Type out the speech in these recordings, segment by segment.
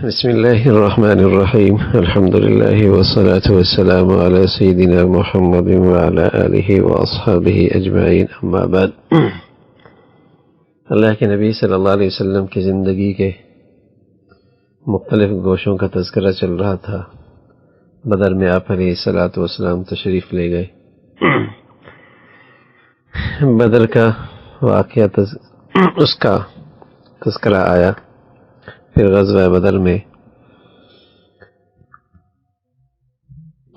بسم الله الرحمن الرحيم الحمد لله والصلاة والسلام على سيدنا محمد وعلى آله وأصحابه أجمعين أما بعد. اللہ کے نبی صلی اللہ علیہ وسلم کی زندگی کے مختلف گوشوں کا تذکرہ چل رہا تھا. بدر میں آپ علیہ الصلاۃ والسلام تشریف لے گئے. بدر کا واقعہ اس کا تذکرہ آیا. پھر غزوہ بدر میں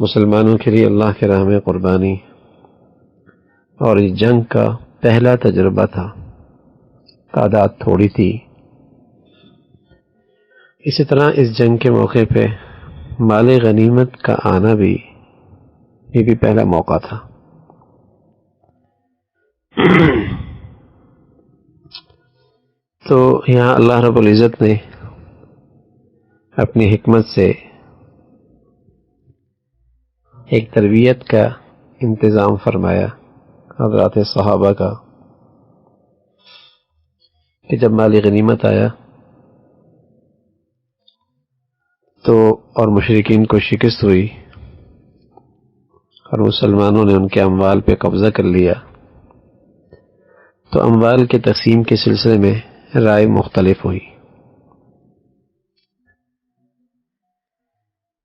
مسلمانوں کے لیے اللہ کے راہ میں قربانی اور اس جنگ کا پہلا تجربہ تھا. تعداد تھوڑی تھی. اسی طرح اس جنگ کے موقع پہ مال غنیمت کا آنا بھی یہ بھی پہلا موقع تھا. تو یہاں اللہ رب العزت نے اپنی حکمت سے ایک تربیت کا انتظام فرمایا حضرات صحابہ کا کہ جب مال غنیمت آیا تو اور مشرکین کو شکست ہوئی اور مسلمانوں نے ان کے اموال پہ قبضہ کر لیا، تو اموال کے تقسیم کے سلسلے میں رائے مختلف ہوئی.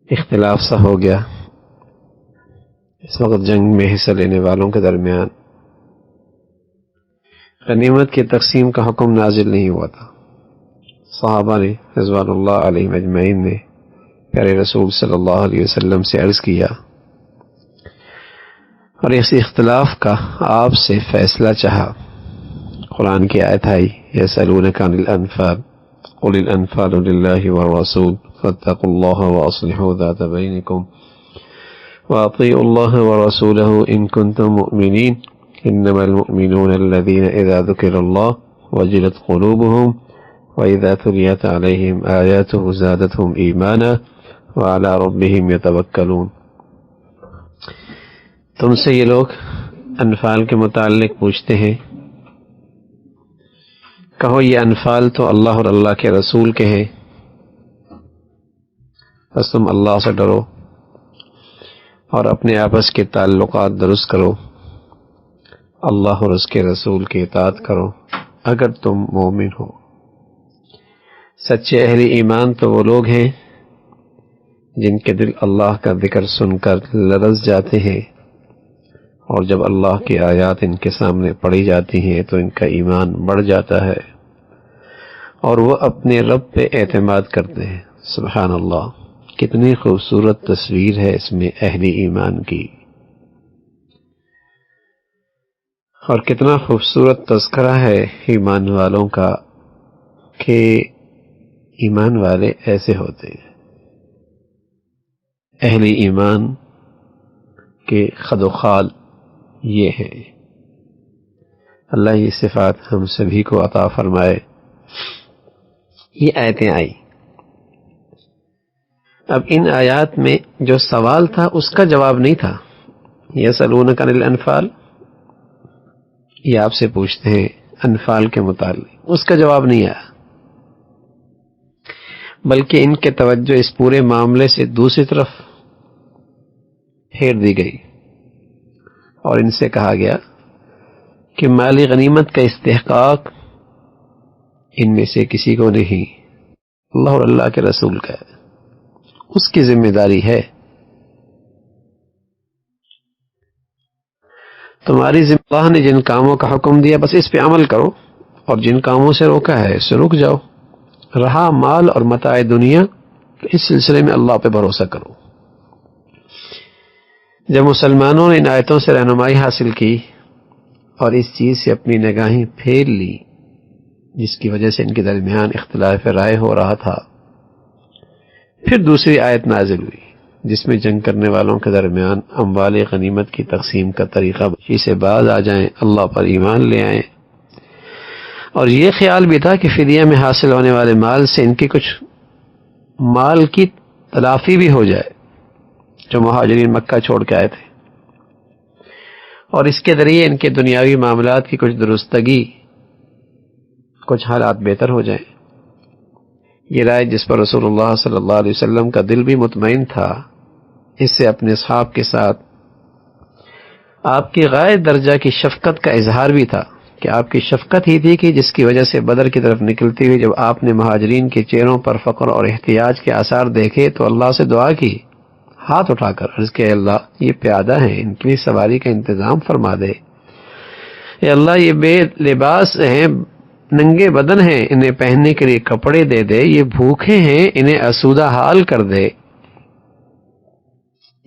اختلاف سا ہو گیا. اس وقت جنگ میں حصہ لینے والوں کے درمیان غنیمت کی تقسیم کا حکم نازل نہیں ہوا تھا. صحابہ نے رضوان اللہ علیہم اجمعین نے پیارے رسول صلی اللہ علیہ وسلم سے عرض کیا اور اس اختلاف کا آپ سے فیصلہ چاہا. قرآن کی آیت آئی یسألونک عن الانفال قل الانفال للہ والرسول فاتقوا اللہ واصلحوا ذات بینکم واطیعوا اللہ ورسولہ ان کنتم مؤمنین انما المؤمنون الذین اذا ذکر اللہ وجلت قلوبهم واذا تلیت علیہم آیاته زادتهم ایمانا وعلی ربهم یتوکلون. تم سے یہ لوگ انفال کے متعلق پوچھتے ہیں، کہو یہ انفال تو اللہ اور اللہ کے رسول کے ہیں، بس تم اللہ سے ڈرو اور اپنے آپس کے تعلقات درست کرو، اللہ اور اس کے رسول کی اطاعت کرو اگر تم مومن ہو. سچے اہل ایمان تو وہ لوگ ہیں جن کے دل اللہ کا ذکر سن کر لرز جاتے ہیں، اور جب اللہ کی آیات ان کے سامنے پڑھی جاتی ہیں تو ان کا ایمان بڑھ جاتا ہے اور وہ اپنے رب پہ اعتماد کرتے ہیں. سبحان اللہ، کتنی خوبصورت تصویر ہے اس میں اہل ایمان کی، اور کتنا خوبصورت تذکرہ ہے ایمان والوں کا کہ ایمان والے ایسے ہوتے ہیں. اہل ایمان کے خد و خال یہ ہے. اللہ یہ صفات ہم سبھی کو عطا فرمائے. یہ آیتیں آئی. اب ان آیات میں جو سوال تھا اس کا جواب نہیں تھا. یسألونک عن الانفال، یہ آپ سے پوچھتے ہیں انفال کے متعلق، اس کا جواب نہیں آیا، بلکہ ان کے توجہ اس پورے معاملے سے دوسری طرف پھیر دی گئی اور ان سے کہا گیا کہ مالی غنیمت کا استحقاق ان میں سے کسی کو نہیں، اللہ اور اللہ کے رسول کا ہے، اس کی ذمہ داری ہے. تمہاری ذمہ اللہ نے جن کاموں کا حکم دیا بس اس پہ عمل کرو، اور جن کاموں سے روکا ہے اس سے رک جاؤ. رہا مال اور متاع دنیا تو اس سلسلے میں اللہ پہ بھروسہ کرو. جب مسلمانوں نے ان آیتوں سے رہنمائی حاصل کی اور اس چیز سے اپنی نگاہیں پھیر لی جس کی وجہ سے ان کے درمیان اختلاف رائے ہو رہا تھا، پھر دوسری آیت نازل ہوئی جس میں جنگ کرنے والوں کے درمیان اموال غنیمت کی تقسیم کا طریقہ بچی سے باز آ جائیں، اللہ پر ایمان لے آئیں. اور یہ خیال بھی تھا کہ فدیہ میں حاصل ہونے والے مال سے ان کی کچھ مال کی تلافی بھی ہو جائے جو مہاجرین مکہ چھوڑ کے آئے تھے، اور اس کے ذریعے ان کے دنیاوی معاملات کی کچھ درستگی کچھ حالات بہتر ہو جائیں۔ یہ رائے جس پر رسول اللہ صلی اللہ علیہ وسلم کا دل بھی مطمئن تھا، اس سے اپنے اصحاب کے ساتھ آپ کی غائب درجہ کی شفقت کا اظہار بھی تھا، کہ آپ کی شفقت ہی تھی کہ جس کی وجہ سے بدر کی طرف نکلتے ہوئے جب آپ نے مہاجرین کے چہروں پر فقر اور احتیاج کے آثار دیکھے تو اللہ سے دعا کی، ہاتھ اٹھا کر عرض کہ اللہ یہ پیادہ ہیں، ان کی سواری کا انتظام فرما دے، اے اللہ یہ بے لباس ہیں، ننگے بدن ہیں، انہیں پہننے کے لیے کپڑے دے دے، یہ بھوکے ہیں انہیں آسودہ حال کر دے۔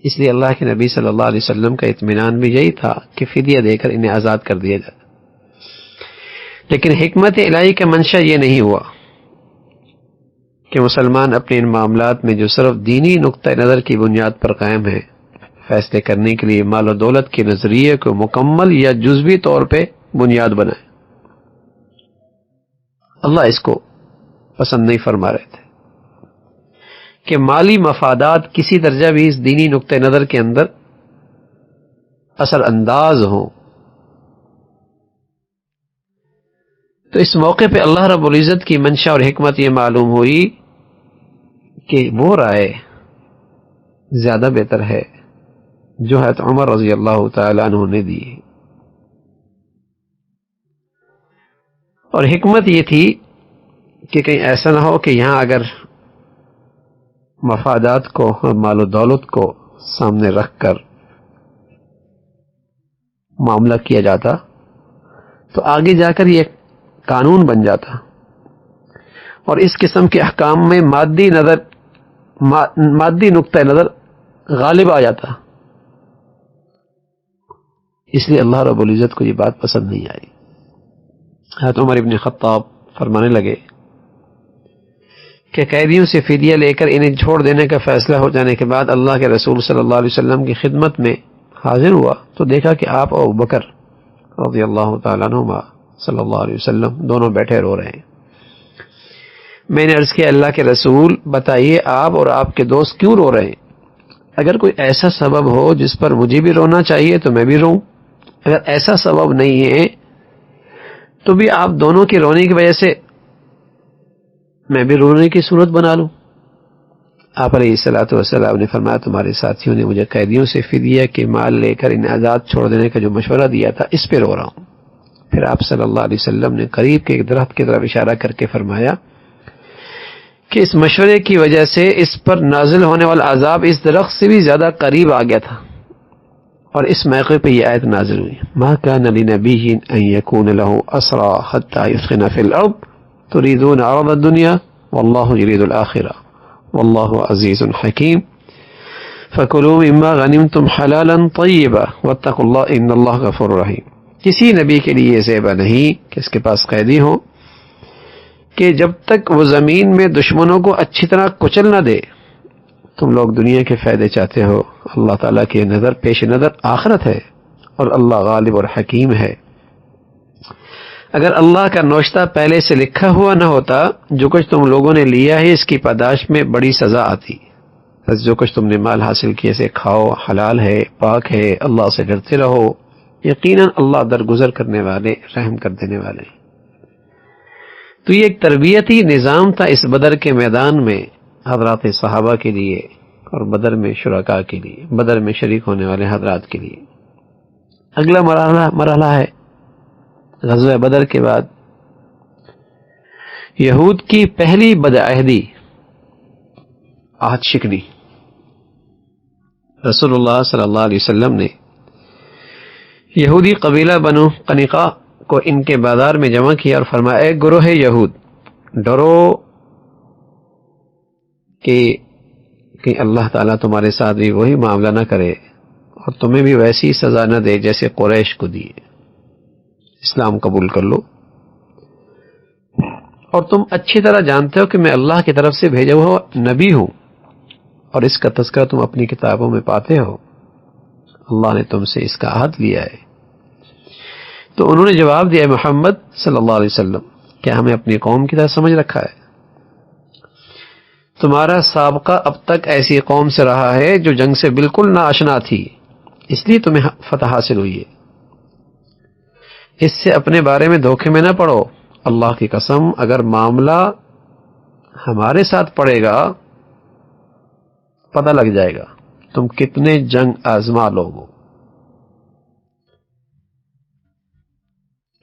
اس لیے اللہ کے نبی صلی اللہ علیہ وسلم کا اطمینان بھی یہی تھا کہ فدیہ دے کر انہیں آزاد کر دیا جائے، لیکن حکمت الہی کا منشا یہ نہیں ہوا کہ مسلمان اپنے ان معاملات میں جو صرف دینی نقطہ نظر کی بنیاد پر قائم ہے، فیصلے کرنے کے لیے مال و دولت کے نظریے کو مکمل یا جزوی طور پہ بنیاد بنائے۔ اللہ اس کو پسند نہیں فرما رہے تھے کہ مالی مفادات کسی درجہ بھی اس دینی نقطہ نظر کے اندر اثر انداز ہوں۔ تو اس موقع پہ اللہ رب العزت کی منشا اور حکمت یہ معلوم ہوئی کہ وہ رائے زیادہ بہتر ہے جو حضرت عمر رضی اللہ تعالیٰ عنہ نے دی، اور حکمت یہ تھی کہ کہیں ایسا نہ ہو کہ یہاں اگر مفادات کو، مال و دولت کو سامنے رکھ کر معاملہ کیا جاتا تو آگے جا کر یہ قانون بن جاتا، اور اس قسم کے احکام میں مادی نقطہ نظر غالب آ جاتا۔ اس لیے اللہ رب العزت کو یہ بات پسند نہیں آئی۔ حضرت عمر ابن خطاب فرمانے لگے کہ قیدیوں سے فدیہ لے کر انہیں چھوڑ دینے کا فیصلہ ہو جانے کے بعد اللہ کے رسول صلی اللہ علیہ وسلم کی خدمت میں حاضر ہوا تو دیکھا کہ آپ اور ابوبکر رضی اللہ تعالیٰ عنہما صلی اللہ علیہ وسلم دونوں بیٹھے رو رہے ہیں۔ میں نے عرض کیا اللہ کے رسول بتائیے آپ اور آپ کے دوست کیوں رو رہے ہیں؟ اگر کوئی ایسا سبب ہو جس پر مجھے بھی رونا چاہیے تو میں بھی روں، اگر ایسا سبب نہیں ہے تو بھی آپ دونوں کے رونے کی وجہ سے میں بھی رونے کی صورت بنا لوں۔ آپ علیہ الصلوۃ والسلام نے فرمایا تمہارے ساتھیوں نے مجھے قیدیوں سے فدیہ کے مال لے کر انہیں آزاد چھوڑ دینے کا جو مشورہ دیا تھا اس پہ رو رہا ہوں۔ پھر آپ صلی اللہ علیہ وسلم نے قریب کے ایک درخت کی طرف اشارہ کر کے فرمایا کہ اس مشورے کی وجہ سے اس پر نازل ہونے والا عذاب اس درخت سے بھی زیادہ قریب آ گیا تھا، اور اس موقع پہ یہ آیت نازل ہوئی، ما كان لنبي ان يكون له اسرى حتى يثخن في الارض تريدون عرض الدنيا والله يريد الاخره والله عزيز حكيم فكلوا مما غنمتم حلالا طيبا واتقوا الله ان الله غفور رحيم۔ کسی نبی کے لیے یہ زیبا نہیں کہ اس کے پاس قیدی ہو کہ جب تک وہ زمین میں دشمنوں کو اچھی طرح کچل نہ دے۔ تم لوگ دنیا کے فائدے چاہتے ہو، اللہ تعالیٰ کی نظر پیش نظر آخرت ہے، اور اللہ غالب اور حکیم ہے۔ اگر اللہ کا نوشتہ پہلے سے لکھا ہوا نہ ہوتا جو کچھ تم لوگوں نے لیا ہے اس کی پاداش میں بڑی سزا آتی، بس جو کچھ تم نے مال حاصل کیے سے کھاؤ، حلال ہے، پاک ہے، اللہ سے ڈرتے رہو، یقیناً اللہ درگزر کرنے والے، رحم کر دینے والے۔ تو یہ ایک تربیتی نظام تھا اس بدر کے میدان میں حضرات صحابہ کے لیے اور بدر میں شرکاء کے لیے، بدر میں شریک ہونے والے حضرات کے لیے۔ اگلا مرحلہ ہے غزوہ بدر کے بعد یہود کی پہلی بدعہدی، عہد شکنی۔ رسول اللہ صلی اللہ علیہ وسلم نے یہودی قبیلہ بنو قنیقہ کو ان کے بازار میں جمع کیا اور فرمایا، اے گروہ یہود، ڈرو کہ اللہ تعالیٰ تمہارے ساتھ بھی وہی معاملہ نہ کرے اور تمہیں بھی ویسی سزا نہ دے جیسے قریش کو دی۔ اسلام قبول کر لو، اور تم اچھی طرح جانتے ہو کہ میں اللہ کی طرف سے بھیجا ہوا نبی ہوں، اور اس کا تذکرہ تم اپنی کتابوں میں پاتے ہو، اللہ نے تم سے اس کا عہد لیا ہے۔ تو انہوں نے جواب دیا، محمد صلی اللہ علیہ وسلم، کیا ہمیں اپنی قوم کی طرح سمجھ رکھا ہے؟ تمہارا سابقہ اب تک ایسی قوم سے رہا ہے جو جنگ سے بالکل نہ آشنا تھی، اس لیے تمہیں فتح حاصل ہوئی ہے۔ اس سے اپنے بارے میں دھوکے میں نہ پڑو، اللہ کی قسم اگر معاملہ ہمارے ساتھ پڑے گا پتہ لگ جائے گا تم کتنے جنگ آزما لوگ ہو۔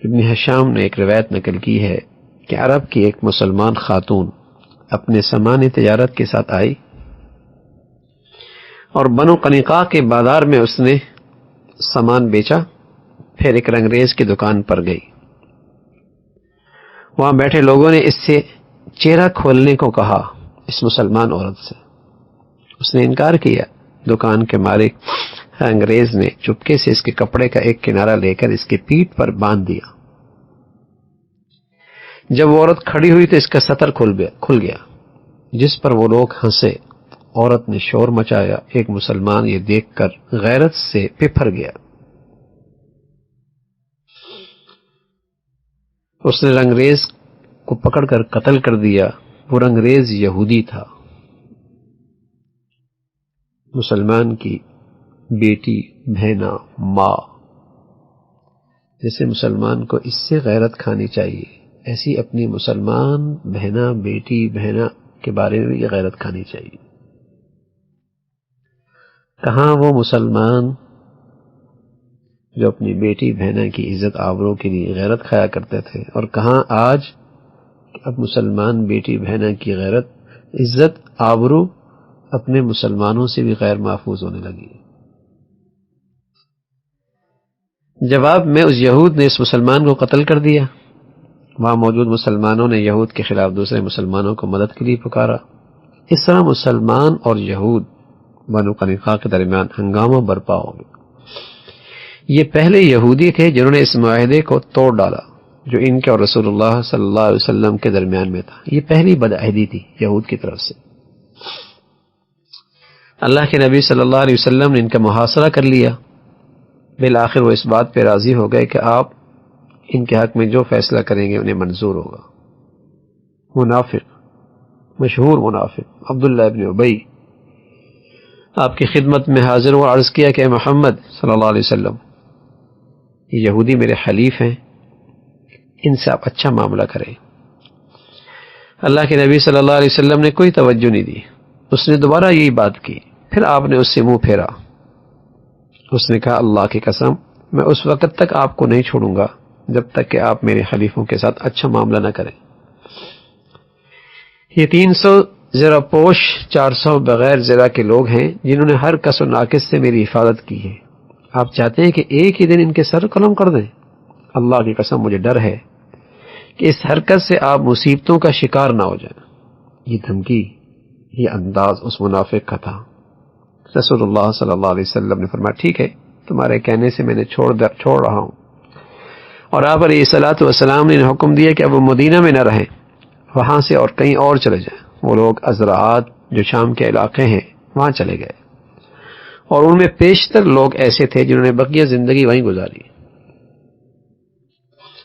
ابن ہشام نے ایک روایت نقل کی ہے کہ عرب کی ایک مسلمان خاتون اپنے سامان تجارت کے ساتھ آئی اور بنو قنیقاع کے بازار میں اس نے سامان بیچا، پھر ایک رنگریز کی دکان پر گئی۔ وہاں بیٹھے لوگوں نے اس سے چہرہ کھولنے کو کہا، اس مسلمان عورت سے۔ اس نے انکار کیا۔ دکان کے مالک انگریز نے چپکے سے اس کے کپڑے کا ایک کنارہ لے کر اس کی پیٹھ پر باندھ دیا۔ جب وہ عورت کھڑی ہوئی تو اس کا سطر کھل گیا، جس پر وہ لوگ ہنسے۔ عورت نے شور مچایا۔ ایک مسلمان یہ دیکھ کر غیرت سے پھر گیا۔ اس نے رنگریز کو پکڑ کر قتل کر دیا۔ وہ رنگریز یہودی تھا۔ مسلمان کی بیٹی، بہنا، ماں، جیسے مسلمان کو اس سے غیرت کھانی چاہیے، ایسی اپنی مسلمان بہنا، بیٹی، بہنا کے بارے میں یہ غیرت کھانی چاہیے۔ کہاں وہ مسلمان جو اپنی بیٹی بہنا کی عزت آبرو کے لیے غیرت کھایا کرتے تھے، اور کہاں آج اب مسلمان بیٹی بہنا کی غیرت، عزت آبرو اپنے مسلمانوں سے بھی غیر محفوظ ہونے لگی۔ جواب میں اس یہود نے اس مسلمان کو قتل کر دیا۔ وہاں موجود مسلمانوں نے یہود کے خلاف دوسرے مسلمانوں کو مدد کے لیے پکارا۔ اس طرح مسلمان اور یہود بنو قنیقاع کے درمیان ہنگامہ برپا ہو گیا۔ یہ پہلے یہودی تھے جنہوں نے اس معاہدے کو توڑ ڈالا جو ان کے اور رسول اللہ صلی اللہ علیہ وسلم کے درمیان میں تھا۔ یہ پہلی بدعہدی تھی یہود کی طرف سے۔ اللہ کے نبی صلی اللہ علیہ وسلم نے ان کا محاصرہ کر لیا۔ بالآخر وہ اس بات پہ راضی ہو گئے کہ آپ ان کے حق میں جو فیصلہ کریں گے انہیں منظور ہوگا۔ منافق، مشہور منافق عبداللہ ابن ابی آپ کی خدمت میں حاضر ہوا، عرض کیا کہ اے محمد صلی اللہ علیہ وسلم، یہ یہودی میرے حلیف ہیں، ان سے آپ اچھا معاملہ کریں۔ اللہ کے نبی صلی اللہ علیہ وسلم نے کوئی توجہ نہیں دی۔ اس نے دوبارہ یہی بات کی، پھر آپ نے اس سے منہ پھیرا۔ اس نے کہا اللہ کی قسم میں اس وقت تک آپ کو نہیں چھوڑوں گا جب تک کہ آپ میرے خلیفوں کے ساتھ اچھا معاملہ نہ کریں۔ یہ 300 زرہ پوش 400 بغیر زرہ کے لوگ ہیں جنہوں نے ہر کس و ناقص سے میری حفاظت کی ہے۔ آپ چاہتے ہیں کہ ایک ہی دن ان کے سر قلم کر دیں؟ اللہ کی قسم مجھے ڈر ہے کہ اس حرکت سے آپ مصیبتوں کا شکار نہ ہو جائیں۔ یہ دھمکی، یہ انداز اس منافق کا تھا۔ رسول اللہ صلی اللہ علیہ وسلم نے فرمایا ٹھیک ہے، تمہارے کہنے سے میں نے چھوڑ رہا ہوں۔ اور آپ علیہ الصلوۃ والسلام نے حکم دیا کہ اب وہ مدینہ میں نہ رہیں، وہاں سے اور کہیں اور چلے جائیں۔ وہ لوگ ازراعات جو شام کے علاقے ہیں وہاں چلے گئے، اور ان میں بیشتر لوگ ایسے تھے جنہوں نے بقیہ زندگی وہیں گزاری۔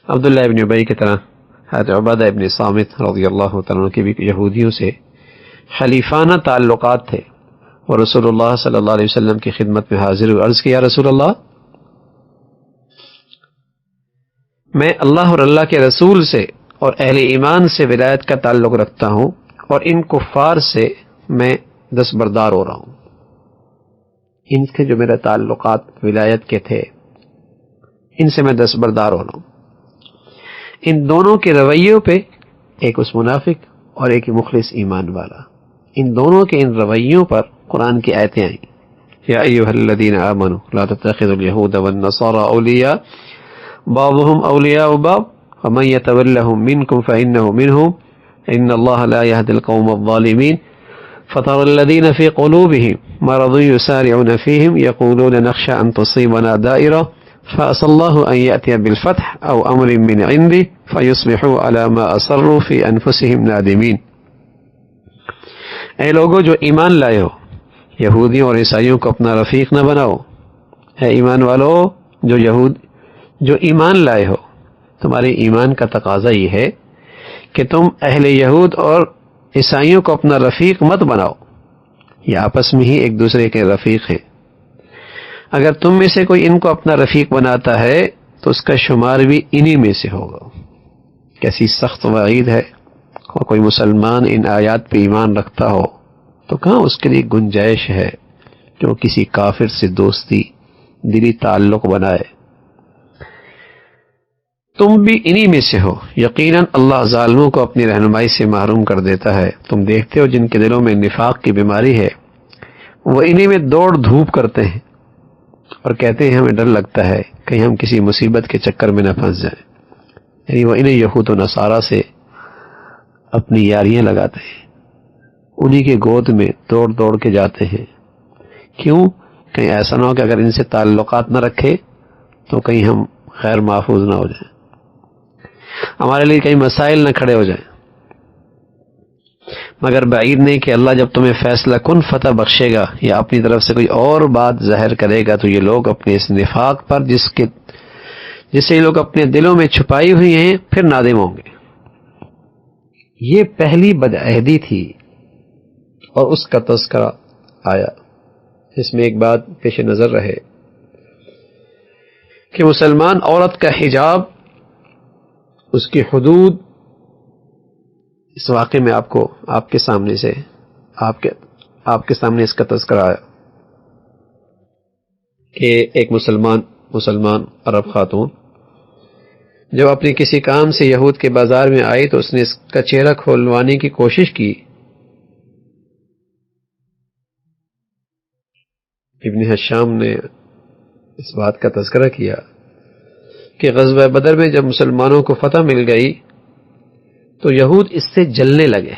عبداللہ ابن ابی کی طرح حضرت عبادہ ابن صامت رضی اللہ تعالیٰ کے بھی یہودیوں سے خلیفانہ تعلقات تھے، اور رسول اللہ صلی اللہ علیہ وسلم کی خدمت میں حاضر ہوئے، عرض کیا رسول اللہ، میں اللہ اور اللہ کے رسول سے اور اہل ایمان سے ولایت کا تعلق رکھتا ہوں، اور ان کفار سے میں دستبردار ہو رہا ہوں۔ ان کے جو میرے تعلقات ولایت کے تھے ان سے میں دستبردار ہو رہا ہوں۔ ان دونوں کے رویوں پہ، ایک اس منافق اور ایک مخلص ایمان والا، ان دونوں کے ان رویوں پر قرآن کی آیتیں آئیں۔ یا ایھا الذین آمنوا لا تتخذوا اليہود والنصارى اولیاء بعضهم اولیاء بعض ومن يتولهم منکم فإنه منهم ان اللہ لا يهدي القوم الظالمین فترى الذین في قلوبهم مرض يسارعون فيهم يقولون نخشى ان تصيبنا دائرة فعسى الله ان يأتي بالفتح او امر من عنده فيصبحوا على ما اصروا في انفسهم نادمین۔ اے لوگوں جو ایمان لائے ہو، یہودیوں اور عیسائیوں کو اپنا رفیق نہ بناؤ۔ اے ایمان والو جو ایمان لائے ہو، تمہارے ایمان کا تقاضا یہ ہے کہ تم اہل یہود اور عیسائیوں کو اپنا رفیق مت بناؤ، یہ آپس میں ہی ایک دوسرے کے رفیق ہیں۔ اگر تم میں سے کوئی ان کو اپنا رفیق بناتا ہے تو اس کا شمار بھی انہی میں سے ہوگا۔ کیسی سخت وعید ہے، اور کوئی مسلمان ان آیات پہ ایمان رکھتا ہو تو کہاں اس کے لیے گنجائش ہے کہ وہ کسی کافر سے دوستی دلی تعلق بنائے۔ تم بھی انہی میں سے ہو۔ یقیناً اللہ ظالموں کو اپنی رہنمائی سے محروم کر دیتا ہے۔ تم دیکھتے ہو جن کے دلوں میں نفاق کی بیماری ہے وہ انہی میں دوڑ دھوپ کرتے ہیں اور کہتے ہیں ہمیں ڈر لگتا ہے کہیں ہم کسی مصیبت کے چکر میں نہ پھنس جائیں، یعنی وہ انہیں یہود و نصارہ سے اپنی یاریاں لگاتے ہیں، انہی کے گود میں دوڑ دوڑ کے جاتے ہیں۔ کیوں؟ کہیں ایسا نہ ہو کہ اگر ان سے تعلقات نہ رکھے تو کہیں ہم غیر محفوظ نہ ہو جائیں، ہمارے لیے کئی مسائل نہ کھڑے ہو جائیں۔ مگر بعید نہیں کہ اللہ جب تمہیں فیصلہ کن فتح بخشے گا یا اپنی طرف سے کوئی اور بات ظاہر کرے گا تو یہ لوگ اپنے اس نفاق پر جسے یہ لوگ اپنے دلوں میں چھپائی ہوئی ہیں پھر نادم ہوں گے۔ یہ پہلی بدعہدی تھی اور اس کا تذکرہ آیا۔ اس میں ایک بات پیش نظر رہے کہ مسلمان عورت کا حجاب، اس کی حدود، اس واقعے میں آپ کے سامنے اس کا تذکرہ آیا کہ ایک مسلمان عرب خاتون جب اپنے کسی کام سے یہود کے بازار میں آئی تو اس نے اس کا چہرہ کھولوانے کی کوشش کی۔ ابن حشام نے اس بات کا تذکرہ کیا کہ غزوہ بدر میں جب مسلمانوں کو فتح مل گئی تو یہود اس سے جلنے لگے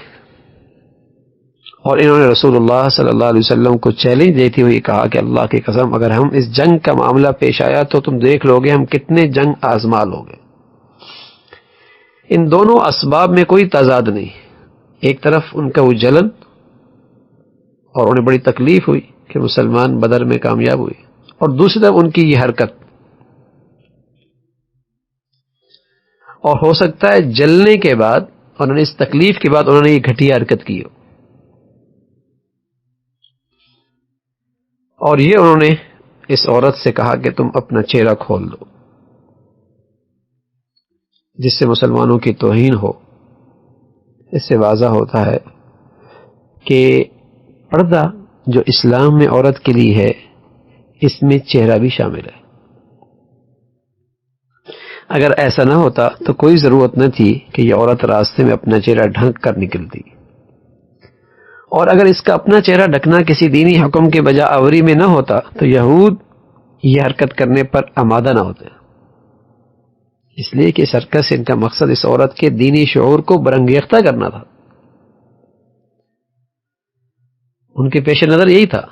اور انہوں نے رسول اللہ صلی اللہ علیہ وسلم کو چیلنج دیتی ہوئی کہا کہ اللہ کی قسم اگر ہم اس جنگ کا معاملہ پیش آیا تو تم دیکھ لو گے ہم کتنے جنگ آزما لوگے۔ ان دونوں اسباب میں کوئی تضاد نہیں، ایک طرف ان کا وہ جلن اور انہیں بڑی تکلیف ہوئی کہ مسلمان بدر میں کامیاب ہوئے، اور دوسری طرف ان کی یہ حرکت، اور ہو سکتا ہے جلنے کے بعد اور انہوں نے اس تکلیف کے بعد انہوں نے یہ گھٹیا حرکت کی ہو، اور یہ انہوں نے اس عورت سے کہا کہ تم اپنا چہرہ کھول دو، جس سے مسلمانوں کی توہین ہو۔ اس سے واضح ہوتا ہے کہ پردہ جو اسلام میں عورت کے لیے ہے اس میں چہرہ بھی شامل ہے۔ اگر ایسا نہ ہوتا تو کوئی ضرورت نہ تھی کہ یہ عورت راستے میں اپنا چہرہ ڈھانک کر نکلتی، اور اگر اس کا اپنا چہرہ ڈھکنا کسی دینی حکم کے بجا آوری میں نہ ہوتا تو یہود یہ حرکت کرنے پر آمادہ نہ ہوتے، اس لیے کہ اس حرکت سے ان کا مقصد اس عورت کے دینی شعور کو برانگیختہ کرنا تھا۔ ان کے پیش نظر یہی تھا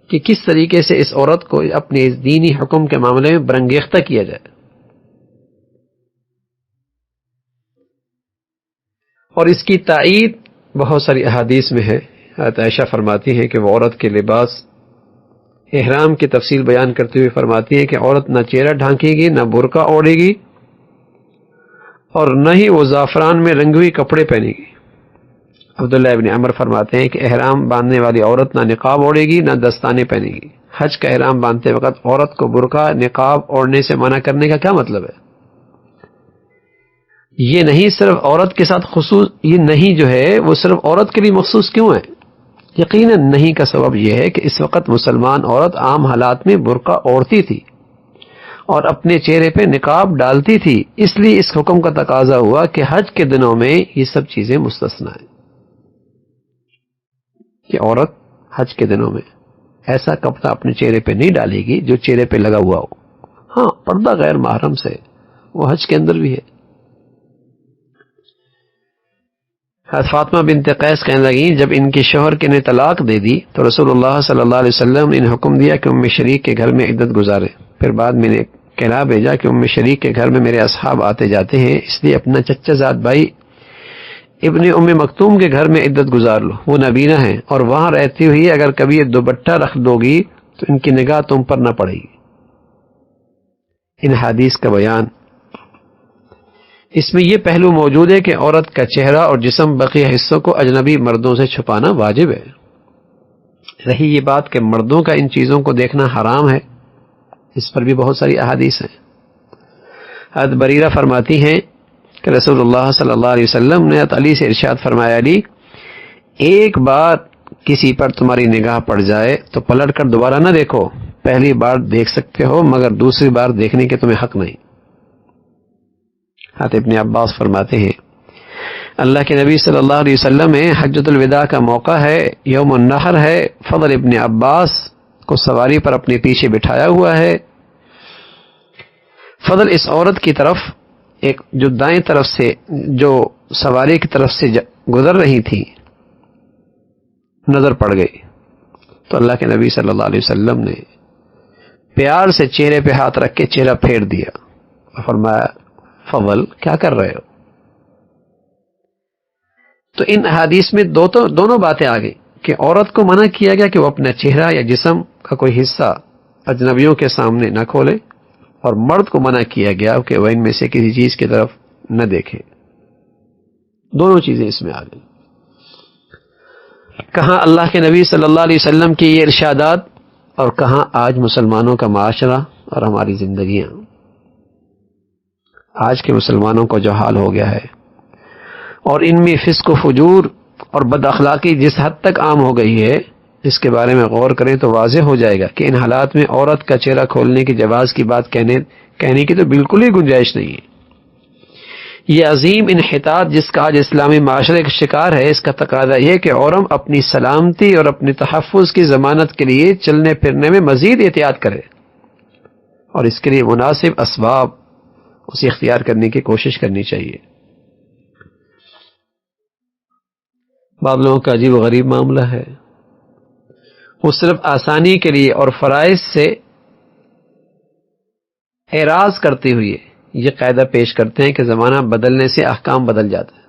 کہ کس طریقے سے اس عورت کو اپنے اس دینی حکم کے معاملے میں برانگیختہ کیا جائے، اور اس کی تائید بہت ساری احادیث میں ہے۔ حضرت عائشہ فرماتی ہیں کہ وہ عورت کے لباس احرام کی تفصیل بیان کرتے ہوئے فرماتی ہیں کہ عورت نہ چہرہ ڈھانکے گی، نہ برقع اوڑھے گی، اور نہ ہی وہ زعفران میں رنگی ہوئی کپڑے پہنے گی۔ عبداللہ ابن عمر فرماتے ہیں کہ احرام باندھنے والی عورت نہ نقاب اوڑھے گی نہ دستانے پہنے گی۔ حج کا احرام باندھتے وقت عورت کو برقع نقاب اوڑھنے سے منع کرنے کا کیا مطلب ہے؟ یہ نہیں صرف عورت کے ساتھ خصوص، یہ نہیں جو ہے وہ صرف عورت کے لیے مخصوص کیوں ہے؟ یقیناً نہیں کا سبب یہ ہے کہ اس وقت مسلمان عورت عام حالات میں برقع اوڑھتی تھی اور اپنے چہرے پہ نقاب ڈالتی تھی، اس لیے اس حکم کا تقاضا ہوا کہ حج کے دنوں میں یہ سب چیزیں مستثنی ہیں، کہ عورت حج کے دنوں میں ایسا کپڑا اپنے چہرے پہ نہیں ڈالے گی جو چہرے پہ لگا ہوا ہو۔ ہاں، پردہ غیر محرم سے وہ حج کے اندر بھی ہے۔ حضرت فاطمہ بنت قیس کہنے لگیں جب ان کے شوہر کے نے طلاق دے دی تو رسول اللہ صلی اللہ علیہ وسلم نے حکم دیا کہ ام شریک کے گھر میں عدت گزارے، پھر بعد میں نے کہلا بھیجا کہ ام شریک کے گھر میں میرے اصحاب آتے جاتے ہیں، اس لیے اپنا چچا زاد بھائی ابن ام مکتوم کے گھر میں عدت گزار لو، وہ نبینہ ہیں اور وہاں رہتی ہوئی اگر کبھی یہ دوپٹہ رکھ دو گی تو ان کی نگاہ تم پر نہ پڑے گی۔ ان حدیث کا بیان، اس میں یہ پہلو موجود ہے کہ عورت کا چہرہ اور جسم بقیہ حصوں کو اجنبی مردوں سے چھپانا واجب ہے۔ رہی یہ بات کہ مردوں کا ان چیزوں کو دیکھنا حرام ہے، اس پر بھی بہت ساری احادیث ہیں۔ حضرت بریرہ فرماتی ہیں کہ رسول اللہ صلی اللہ علیہ وسلم نے علی سے ارشاد فرمایا، علی ایک بار کسی پر تمہاری نگاہ پڑ جائے تو پلٹ کر دوبارہ نہ دیکھو، پہلی بار دیکھ سکتے ہو مگر دوسری بار دیکھنے کے تمہیں حق نہیں۔ حضرت ابن عباس فرماتے ہیں اللہ کے نبی صلی اللہ علیہ وسلم میں حجۃ الوداع کا موقع ہے، یوم النحر ہے، فضل ابن عباس کو سواری پر اپنے پیچھے بٹھایا ہوا ہے۔ فضل اس عورت کی طرف ایک جو دائیں طرف سے جو سواری کی طرف سے گزر رہی تھی نظر پڑ گئی تو اللہ کے نبی صلی اللہ علیہ وسلم نے پیار سے چہرے پہ ہاتھ رکھ کے چہرہ پھیر دیا اور فرمایا فضل کیا کر رہے ہو؟ تو ان احادیث میں دونوں باتیں آ گئی کہ عورت کو منع کیا گیا کہ وہ اپنا چہرہ یا جسم کا کوئی حصہ اجنبیوں کے سامنے نہ کھولے، اور مرد کو منع کیا گیا کہ وہ ان میں سے کسی چیز کی طرف نہ دیکھے۔ دونوں چیزیں اس میں آ گئی۔ کہاں اللہ کے نبی صلی اللہ علیہ وسلم کی یہ ارشادات اور کہاں آج مسلمانوں کا معاشرہ اور ہماری زندگیاں۔ آج کے مسلمانوں کو جو حال ہو گیا ہے اور ان میں فسق و فجور اور بد اخلاقی جس حد تک عام ہو گئی ہے، اس کے بارے میں غور کریں تو واضح ہو جائے گا کہ ان حالات میں عورت کا چہرہ کھولنے کی جواز کی بات کہنے کی تو بالکل ہی گنجائش نہیں ہے۔ یہ عظیم انحطاط جس کا آج اسلامی معاشرے کا شکار ہے، اس کا تقاضا یہ کہ عورت اپنی سلامتی اور اپنی تحفظ کی ضمانت کے لیے چلنے پھرنے میں مزید احتیاط کرے اور اس کے لیے مناسب اسباب اسے اختیار کرنے کی کوشش کرنی چاہیے۔ بعض لوگوں کا عجیب و غریب معاملہ ہے، وہ صرف آسانی کے لیے اور فرائض سے اعراض کرتے ہوئے یہ قاعدہ پیش کرتے ہیں کہ زمانہ بدلنے سے احکام بدل جاتے ہیں،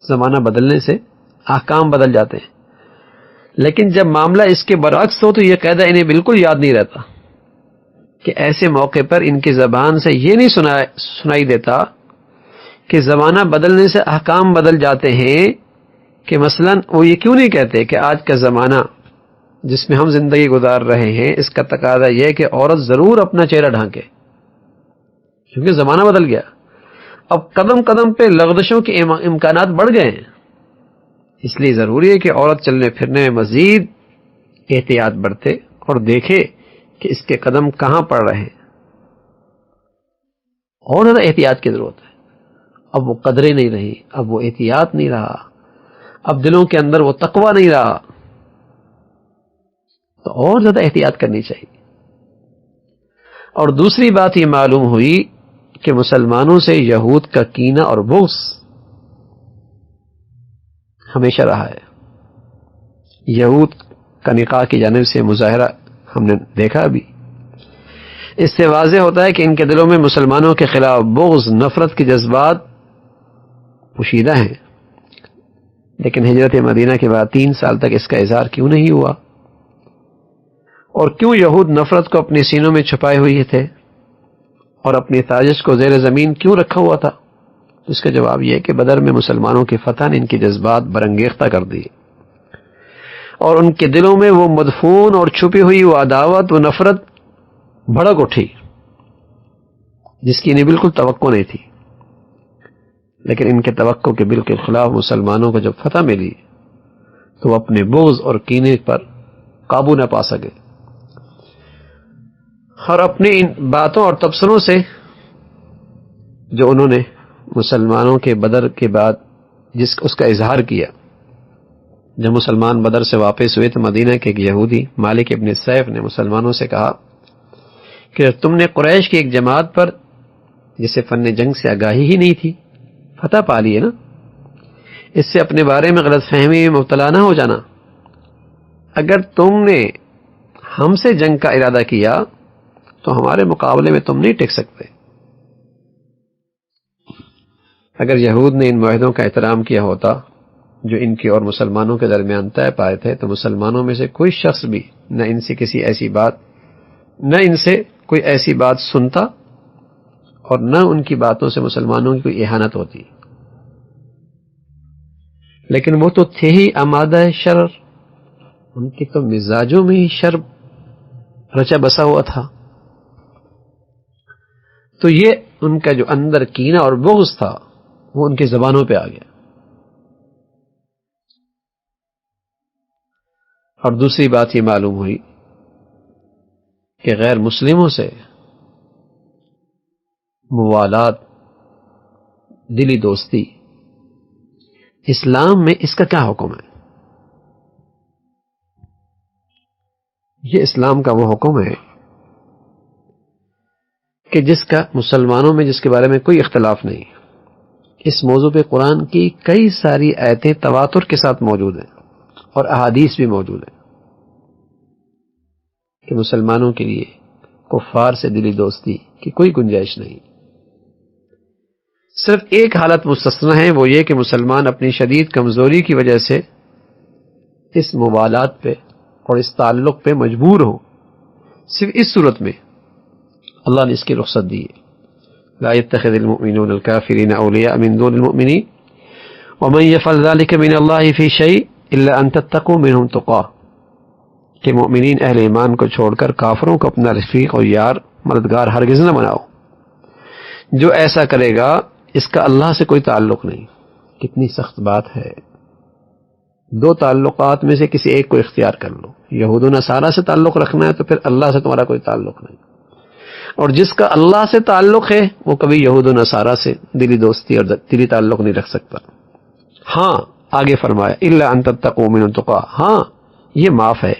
زمانہ بدلنے سے احکام بدل جاتے ہیں، لیکن جب معاملہ اس کے برعکس ہو تو یہ قاعدہ انہیں بالکل یاد نہیں رہتا کہ ایسے موقع پر ان کی زبان سے یہ نہیں سنائی دیتا کہ زمانہ بدلنے سے احکام بدل جاتے ہیں، کہ مثلا وہ یہ کیوں نہیں کہتے کہ آج کا زمانہ جس میں ہم زندگی گزار رہے ہیں اس کا تقاضا یہ ہے کہ عورت ضرور اپنا چہرہ ڈھانکے، کیونکہ زمانہ بدل گیا، اب قدم قدم پہ لغزشوں کے امکانات بڑھ گئے ہیں، اس لیے ضروری ہے کہ عورت چلنے پھرنے میں مزید احتیاط برتے اور دیکھے کہ اس کے قدم کہاں پڑ رہے ہیں، اور زیادہ احتیاط کی ضرورت ہے۔ اب وہ قدریں نہیں رہی، اب وہ احتیاط نہیں رہا، اب دلوں کے اندر وہ تقوی نہیں رہا، تو اور زیادہ احتیاط کرنی چاہیے۔ اور دوسری بات یہ معلوم ہوئی کہ مسلمانوں سے یہود کا کینہ اور بغض ہمیشہ رہا ہے۔ یہود کا نکاح کی جانب سے مظاہرہ ہم نے دیکھا بھی، اس سے واضح ہوتا ہے کہ ان کے دلوں میں مسلمانوں کے خلاف بغض، نفرت کے جذبات پوشیدہ ہیں، لیکن ہجرت مدینہ کے بعد 3 سال تک اس کا اظہار کیوں نہیں ہوا؟ اور کیوں یہود نفرت کو اپنے سینوں میں چھپائے ہوئے تھے اور اپنی سازش کو زیر زمین کیوں رکھا ہوا تھا؟ اس کا جواب یہ ہے کہ بدر میں مسلمانوں کی فتح نے ان کے جذبات برانگیختہ کر دیے اور ان کے دلوں میں وہ مدفون اور چھپی ہوئی وہ عداوت، وہ نفرت بھڑک اٹھی جس کی انہیں بالکل توقع نہیں تھی، لیکن ان کے توقع کے بالکل خلاف مسلمانوں کو جب فتح ملی تو وہ اپنے بغض اور کینے پر قابو نہ پا سکے اور اپنے ان باتوں اور تبصروں سے جو انہوں نے مسلمانوں کے بدر کے بعد اس کا اظہار کیا، جب مسلمان بدر سے واپس ہوئے تو مدینہ کے ایک یہودی مالک ابن سیف نے مسلمانوں سے کہا کہ تم نے قریش کی ایک جماعت پر جسے فن جنگ سے آگاہی ہی نہیں تھی فتح پا لی ہے نا، اس سے اپنے بارے میں غلط فہمی میں مبتلا نہ ہو جانا، اگر تم نے ہم سے جنگ کا ارادہ کیا تو ہمارے مقابلے میں تم نہیں ٹک سکتے۔ اگر یہود نے ان معاہدوں کا احترام کیا ہوتا جو ان کے اور مسلمانوں کے درمیان طے پائے تھے تو مسلمانوں میں سے کوئی شخص بھی نہ ان سے کوئی ایسی بات سنتا اور نہ ان کی باتوں سے مسلمانوں کی کوئی اہانت ہوتی، لیکن وہ تو تھے ہی آمادہ شر، ان کے تو مزاجوں میں ہی شر رچا بسا ہوا تھا۔ تو یہ ان کا جو اندر کینہ اور بغض تھا وہ ان کی زبانوں پہ آ گیا. اور دوسری بات یہ معلوم ہوئی کہ غیر مسلموں سے موالات، دلی دوستی، اسلام میں اس کا کیا حکم ہے؟ یہ اسلام کا وہ حکم ہے کہ جس کا مسلمانوں میں جس کے بارے میں کوئی اختلاف نہیں. اس موضوع پہ قرآن کی کئی ساری آیتیں تواتر کے ساتھ موجود ہیں اور احادیث بھی موجود ہیں کہ مسلمانوں کے لیے کفار سے دلی دوستی کی کوئی گنجائش نہیں. صرف ایک حالت مستثنی ہے، وہ یہ کہ مسلمان اپنی شدید کمزوری کی وجہ سے اس موالات پہ اور اس تعلق پہ مجبور ہوں. صرف اس صورت میں اللہ نے اس کی رخصت دی ہے. لا يتخذ المؤمنون الكافرين اولیاء من دون المؤمنین ومن يفعل ذلك من اللہ في شيء الا ان تتقوا منهم تقاه، کہ مؤمنین اہل ایمان کو چھوڑ کر کافروں کو اپنا رفیق اور یار مددگار ہرگز نہ بناؤ. جو ایسا کرے گا اس کا اللہ سے کوئی تعلق نہیں. کتنی سخت بات ہے. دو تعلقات میں سے کسی ایک کو اختیار کر لو. یہود و نصارہ سے تعلق رکھنا ہے تو پھر اللہ سے تمہارا کوئی تعلق نہیں، اور جس کا اللہ سے تعلق ہے وہ کبھی یہود و نصارہ سے دلی دوستی اور دلی تعلق نہیں رکھ سکتا. ہاں آگے فرمایا الا ان تتقوا منهم تقا، ہاں یہ معاف ہے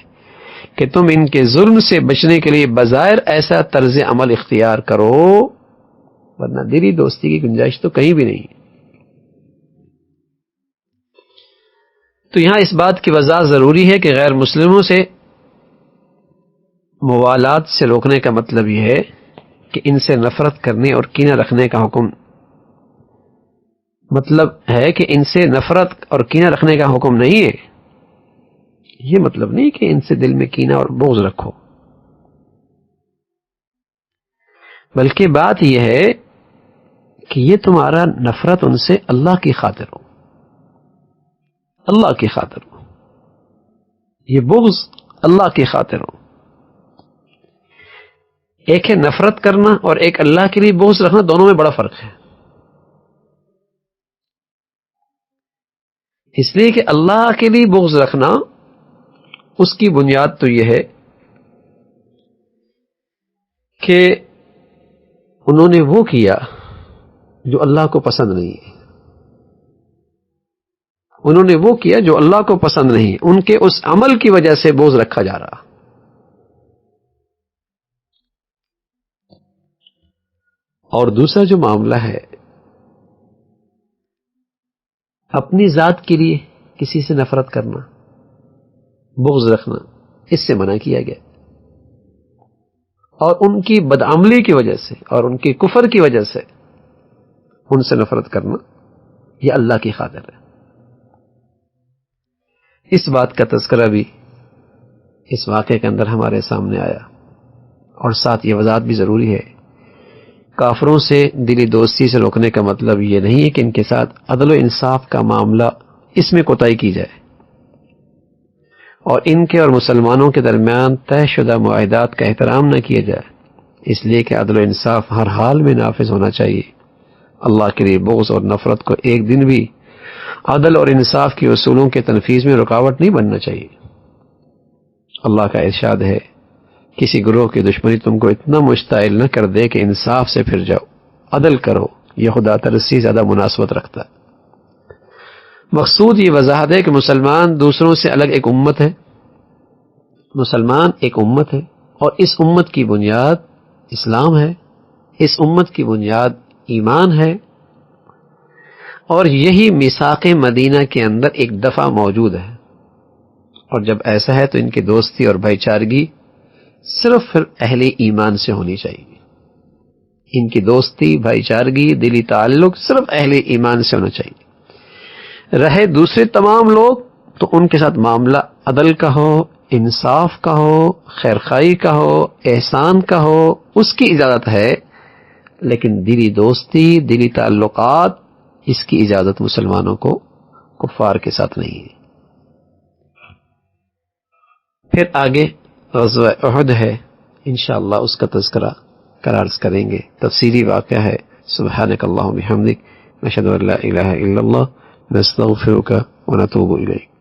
کہ تم ان کے ظلم سے بچنے کے لیے بظاہر ایسا طرز عمل اختیار کرو، ورنہ دلی دوستی کی گنجائش تو کہیں بھی نہیں. تو یہاں اس بات کی وضاحت ضروری ہے کہ غیر مسلموں سے موالات سے روکنے کا مطلب یہ ہے کہ ان سے نفرت کرنے اور کینہ رکھنے کا حکم، مطلب ہے کہ ان سے نفرت اور کینہ رکھنے کا حکم نہیں ہے. یہ مطلب نہیں کہ ان سے دل میں کینہ اور بغض رکھو، بلکہ بات یہ ہے کہ یہ تمہارا نفرت ان سے اللہ کی خاطر ہو، اللہ کی خاطر ہو، یہ بغض اللہ کی خاطر ہو. ایک ہے نفرت کرنا اور ایک اللہ کے لیے بغض رکھنا، دونوں میں بڑا فرق ہے. اس لیے کہ اللہ کے لیے بغض رکھنا اس کی بنیاد تو یہ ہے کہ انہوں نے وہ کیا جو اللہ کو پسند نہیں ہے، انہوں نے وہ کیا جو اللہ کو پسند نہیں، ان کے اس عمل کی وجہ سے بغض رکھا جا رہا. اور دوسرا جو معاملہ ہے اپنی ذات کے لیے کسی سے نفرت کرنا، بغض رکھنا، اس سے منع کیا گیا. اور ان کی بدعملی کی وجہ سے اور ان کے کفر کی وجہ سے ان سے نفرت کرنا یہ اللہ کی خاطر ہے. اس بات کا تذکرہ بھی اس واقعے کے اندر ہمارے سامنے آیا، اور ساتھ یہ وضاحت بھی ضروری ہے کافروں سے دلی دوستی سے روکنے کا مطلب یہ نہیں ہے کہ ان کے ساتھ عدل و انصاف کا معاملہ اس میں کوتاہی کی جائے اور ان کے اور مسلمانوں کے درمیان طے شدہ معاہدات کا احترام نہ کیا جائے، اس لیے کہ عدل و انصاف ہر حال میں نافذ ہونا چاہیے. اللہ کے لیے بغض اور نفرت کو ایک دن بھی عدل اور انصاف کی اصولوں کے تنفیذ میں رکاوٹ نہیں بننا چاہیے. اللہ کا ارشاد ہے کسی گروہ کی دشمنی تم کو اتنا مشتعل نہ کر دے کہ انصاف سے پھر جاؤ، عدل کرو، یہ خدا تعالی سے زیادہ مناسبت رکھتا ہے. مقصود یہ وضاحت ہے کہ مسلمان دوسروں سے الگ ایک امت ہے، مسلمان ایک امت ہے، اور اس امت کی بنیاد اسلام ہے، اس امت کی بنیاد ایمان ہے، اور یہی میثاق مدینہ کے اندر ایک دفعہ موجود ہے. اور جب ایسا ہے تو ان کی دوستی اور بھائی چارگی صرف اہل ایمان سے ہونی چاہیے. ان کی دوستی، بھائی چارگی، دلی تعلق صرف اہل ایمان سے ہونا چاہیے. رہے دوسرے تمام لوگ تو ان کے ساتھ معاملہ عدل کا ہو، انصاف کا ہو، خیرخواہی کا ہو، احسان کا ہو، اس کی اجازت ہے، لیکن دلی دوستی، دلی تعلقات، اس کی اجازت مسلمانوں کو کفار کے ساتھ نہیں ہے. پھر آگے غزوہ احد ہے، انشاءاللہ اس کا تذکرہ کر عرض کریں گے. تفصیلی واقعہ ہے. سبحانک اللہم بحمدک نشہد ان لا الہ الا اللہ نستغفرک ونتوب الیک.